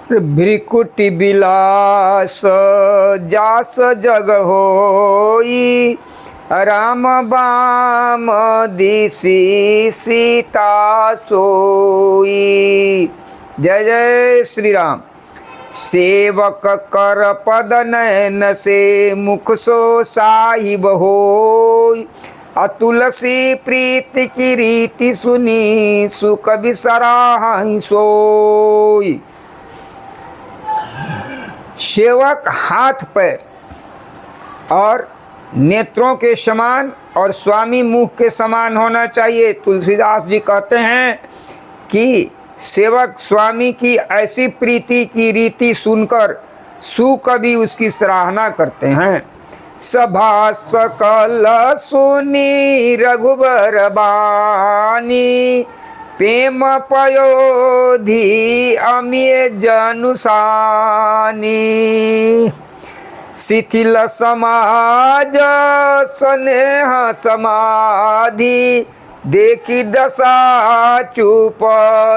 भ्रिकुटि बिलास जास जग होई, राम बाम दिसी सीता सोई। जय जय श्री राम। सेवक कर पद नयन से मुख सो साहिब होई, अतुलसी प्रीति की रीति सुनी सुख बिसराहि सोई। सेवक हाथ पैर और नेत्रों के समान और स्वामी मुख के समान होना चाहिए। तुलसीदास जी कहते हैं कि सेवक स्वामी की ऐसी प्रीति की रीति सुनकर सुकवि उसकी सराहना करते हैं। सभा सकल सुनी रघुबर बानी, प्रेम पयोधि अमिय जनुसानी। शिथिल समाज स्नेह समाधि, देखी दशा चुप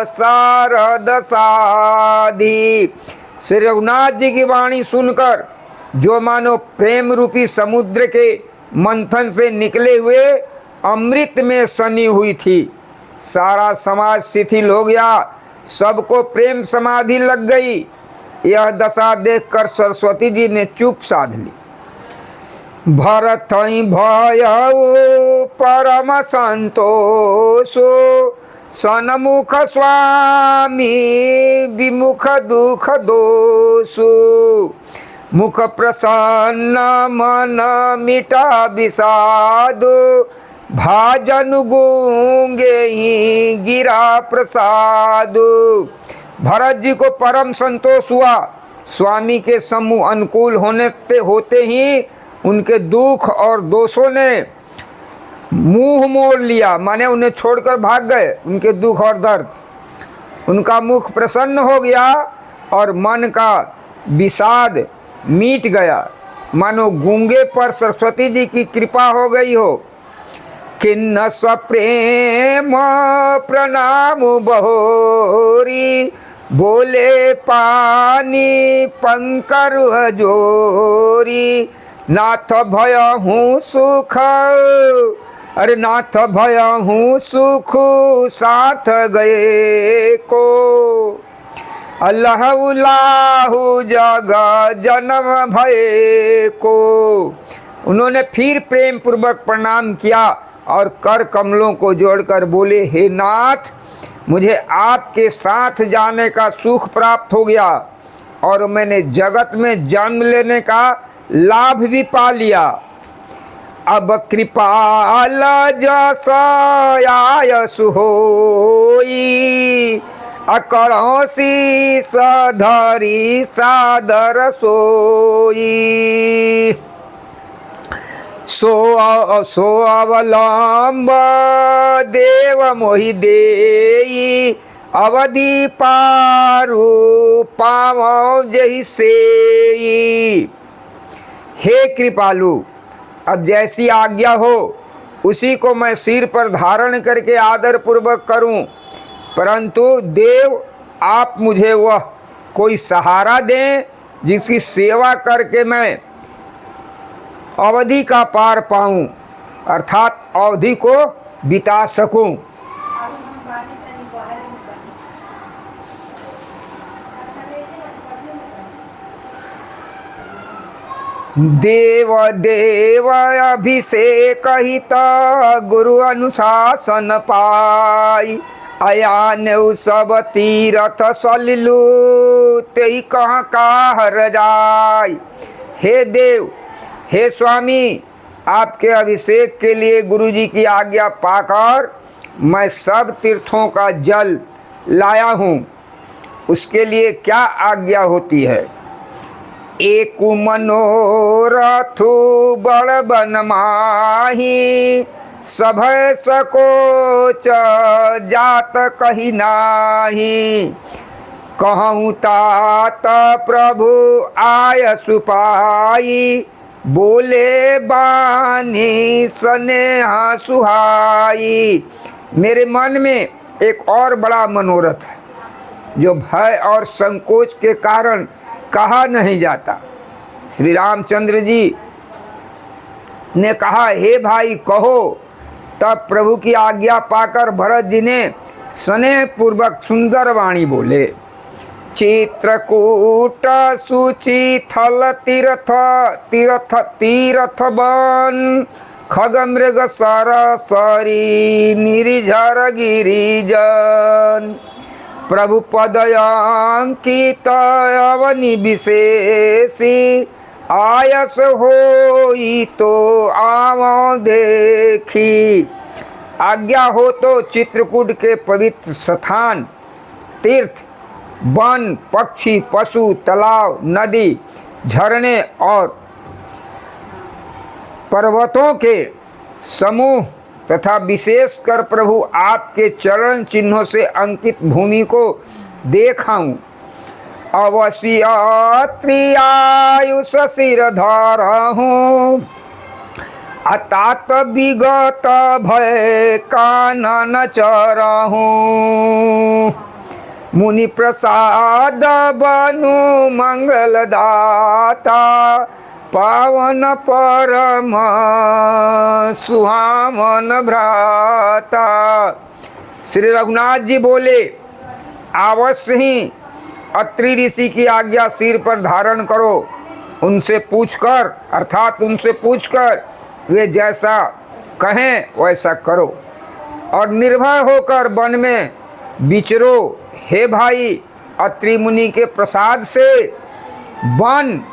सारद साधि। श्री रघुनाथ जी की वाणी सुनकर जो मानो प्रेम रूपी समुद्र के मंथन से निकले हुए अमृत में सनी हुई थी, सारा समाज शिथिल हो गया, सबको प्रेम समाधि लग गई। यह दशा देखकर सरस्वती जी ने चुप साध ली। भरत भयउ परम संतोषो, सन्मुख स्वामी विमुख दुख दोषो। मुख प्रसन्न मन मिटा विषादो, भाजन गूंगे ही गिरा प्रसादो। भरत जी को परम संतोष हुआ। स्वामी के सम्मुख अनुकूल होते ही उनके दुख और दोषों ने मुंह मोड़ लिया, माने उन्हें छोड़कर भाग गए उनके दुख और दर्द। उनका मुख प्रसन्न हो गया और मन का विषाद मिट गया, मानो गूंगे पर सरस्वती जी की कृपा हो गई हो। किन्न स्वप्रेम प्रणाम बहोरी, बोले पानी पंकर जोरी। नाथ भय हूँ सुख, अरे नाथ भय हूँ सुख साथ गए को। अल्लाह उल्लाहु जग जन्म भय को। उन्होंने फिर प्रेम पूर्वक प्रणाम किया और कर कमलों को जोड़कर बोले, हे नाथ, मुझे आपके साथ जाने का सुख प्राप्त हो गया और मैंने जगत में जन्म लेने का लाभ भी पा लिया। अब कृपाल जस आयसु होई, अकरौ शीस धरि सादर सोई। सो अवलंब देव मोहि देई, अवधि पारु पावौ जहि सेई। हे कृपालु, अब जैसी आज्ञा हो उसी को मैं सिर पर धारण करके आदर पूर्वक करूं, परंतु देव आप मुझे वह कोई सहारा दें जिसकी सेवा करके मैं अवधि का पार पाऊं, अर्थात अवधि को बिता सकूं। देव देव अभिषेक हित गुरु अनुशासन पाई, अयान सब तीरथ सलिलु तेहि कहाँ काहर जाय। हे देव, हे स्वामी, आपके अभिषेक के लिए गुरु जी की आज्ञा पाकर मैं सब तीर्थों का जल लाया हूँ, उसके लिए क्या आज्ञा होती है। एक मनोरथु बड़ बन माही, सभय सकोच जात कही नाही। कहूँ तात प्रभु आय सुपाई, बोले बानी स्नेहा सुहाई। मेरे मन में एक और बड़ा मनोरथ है, जो भय और संकोच के कारण कहा नहीं जाता। श्री रामचंद्र जी ने कहा, हे भाई कहो। तब प्रभु की आज्ञा पाकर भरत जी ने स्नेह पूर्वक सुंदर वाणी बोले। चित्रकूट सूची थल तीर्थ तीर्थ तीर्थ बन खग मृग सर सरी निर्झर गिरिजन प्रभु पदयांकित अवनि विशेषी आयस होई तो आवो देखी। आज्ञा हो तो चित्रकूट के पवित्र स्थान, तीर्थ, वन, पक्षी, पशु, तालाब, नदी, झरने और पर्वतों के समूह तथा विशेषकर प्रभु आपके चरण चिन्हों से अंकित भूमि को देखाऊं। अवश्य त्रियायुष सिरधर हूँ अतात विगत भय कानन चरहूँ। मुनि प्रसाद बनु मंगलदाता पावन परम सुहावन भ्राता। श्री रघुनाथ जी बोले, अवश्य ही अत्रि ऋषि की आज्ञा सिर पर धारण करो। उनसे पूछकर अर्थात उनसे पूछकर वे जैसा कहें वैसा करो और निर्भय होकर वन में विचरो। हे भाई, अत्रि मुनि के प्रसाद से वन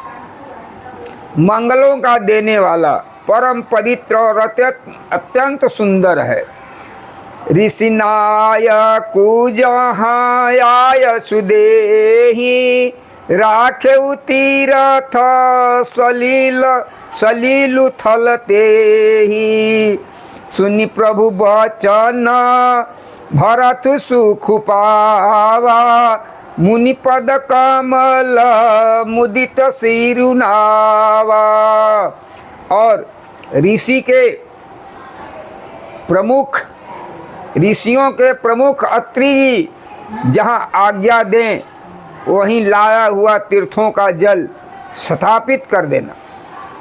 मंगलों का देने वाला परम पवित्र और अत्यंत सुंदर है। ऋषिनाय कुजहाय सुदेही राखे तीरथ सलील सलीलु थल तेहि। सुनि प्रभु बचन भरत सुख पावा मुनि पद कमल मुदित सिरुनावा। और ऋषियों के प्रमुख अत्रि जी जहाँ आज्ञा दें वहीं लाया हुआ तीर्थों का जल स्थापित कर देना।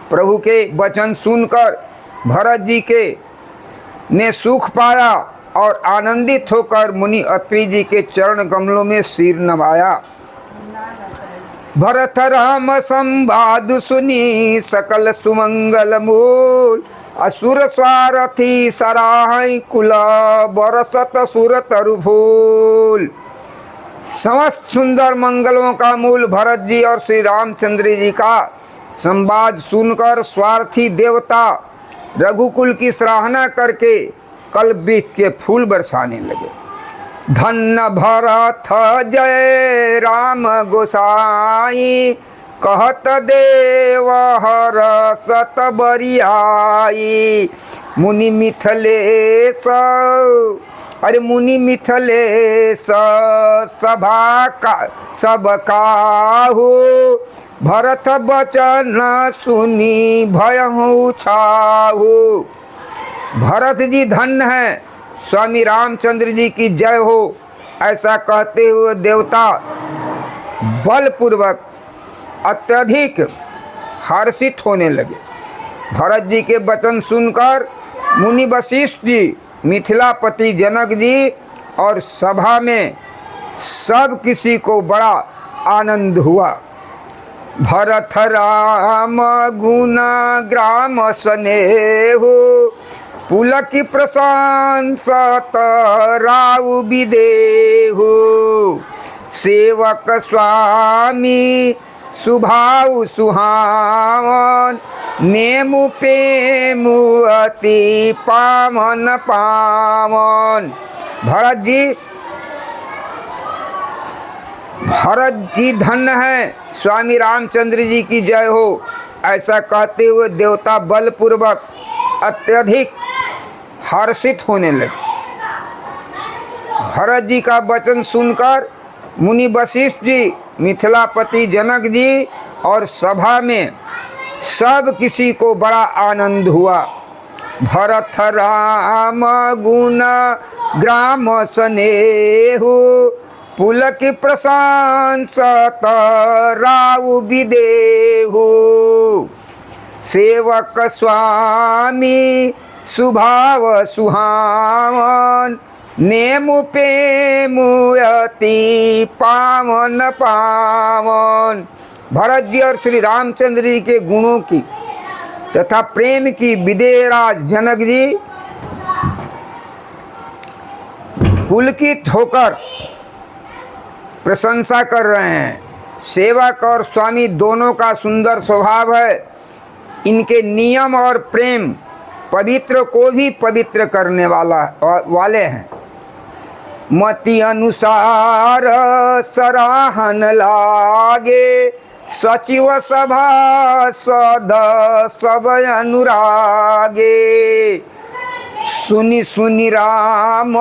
प्रभु के वचन सुनकर भरत जी ने सुख पाया और आनंदित होकर मुनि अत्रि जी के चरण कमलों में सिर नवाया। भरत राम संवाद सुनी सकल सुमंगल मूल असुर स्वारथी सराहई कुल बरसत सुर तरु फूल। समस्त सुंदर मंगलों का मूल भरत जी और श्री रामचंद्र जी का संवाद सुनकर स्वार्थी देवता रघुकुल की सराहना करके कल्प के फूल बरसाने लगे। धन्य भरत जय राम गोसाई कहत देव हर सत बरियाई। मुनि मिथिलेश मुनि मिथिलेश सभा का सब काहू भरत बचन सुनी भयहु छाहू। भरत जी धन्य हैं, स्वामी रामचंद्र जी की जय हो, ऐसा कहते हुए देवता बलपूर्वक अत्यधिक हर्षित होने लगे। भरत जी के वचन सुनकर मुनि वशिष्ठ जी, मिथिलापति जनक जी और सभा में सब किसी को बड़ा आनंद हुआ। भरत राम गुण ग्राम स्नेहु पुलकी प्रशंसत राउ विदेहु। सेवक स्वामी सुभाउ सुहावन नेमु पेमु अति पावन पावन। भरत जी धन्य हैं, स्वामी रामचंद्र जी की जय हो, ऐसा कहते हुए देवता बलपूर्वक अत्यधिक हर्षित होने लगे। भरत जी का वचन सुनकर मुनि वशिष्ठ जी, मिथिलापति जनक जी और सभा में सब किसी को बड़ा आनंद हुआ। भरत राम गुण ग्राम स्नेहु पुलक प्रशंसत राउ विदेहु, सेवक स्वामी सुभाव सुहावन, नेमु पेमु अति पावन पावन। भरत जी और श्री रामचंद्र जी के गुणों की तथा प्रेम की विदेहराज जनक जी पुलकित होकर प्रशंसा कर रहे हैं। सेवक और स्वामी दोनों का सुंदर स्वभाव है। इनके नियम और प्रेम पवित्र को भी पवित्र करने वाले हैं। मति अनुसार सराहन लागे, सचिव सभा सद सब अनुरागे। सुनि सुनि राम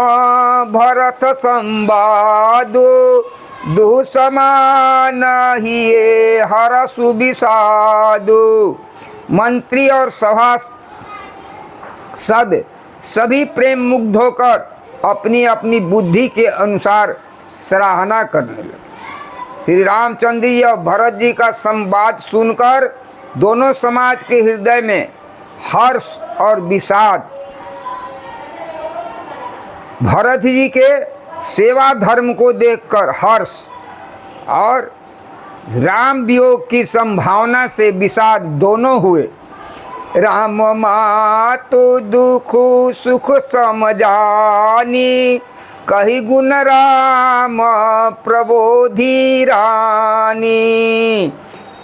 भरत संवादो, दो समान हिये हरसु विषादो। मंत्री और सभासद सभी प्रेम मुग्ध होकर अपनी अपनी बुद्धि के अनुसार सराहना करने लगे। श्री रामचंद्र जी और भरत जी का संवाद सुनकर दोनों समाज के हृदय में हर्ष और विषाद, भरत जी के सेवा धर्म को देखकर हर्ष और राम वियोग की संभावना से विषाद दोनों हुए। राम मातु दुख सुख समझानी, कही गुण राम प्रबोधि रानी।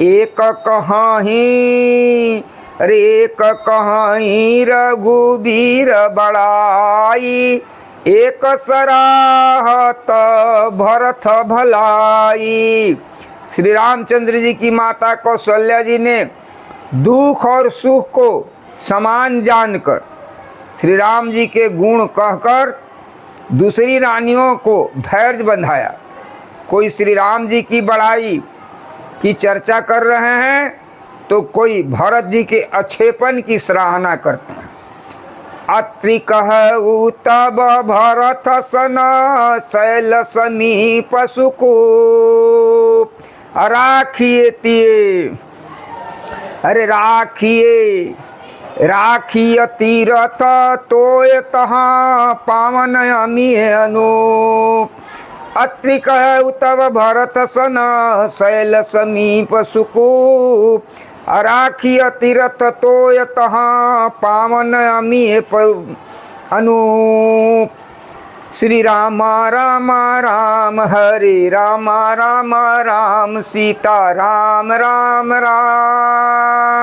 एक कहीं एक कहीं रघुबीर बड़ाई, एक सराहत भरत भलाई। श्री रामचंद्र जी की माता कौशल्या जी ने दुख और सुख को समान जानकर श्री राम जी के गुण कहकर दूसरी रानियों को धैर्य बंधाया। कोई श्री राम जी की बड़ाई की चर्चा कर रहे हैं तो कोई भरत जी के अच्छेपन की सराहना करते हैं। अत्रि कहु तब भरत सन, शैल समीप सुकूप। राखिए तिये, अरे राखिय तीरथ तोय तहाँ पावन अमिय अनूप। अत्रि कहु तब भरत सन, शैल समीप सुकूप। राखिय तीरथ तोय तहाँ पावन अमिय अनूप। श्री राम राम राम हरे राम राम राम सीता राम राम राम।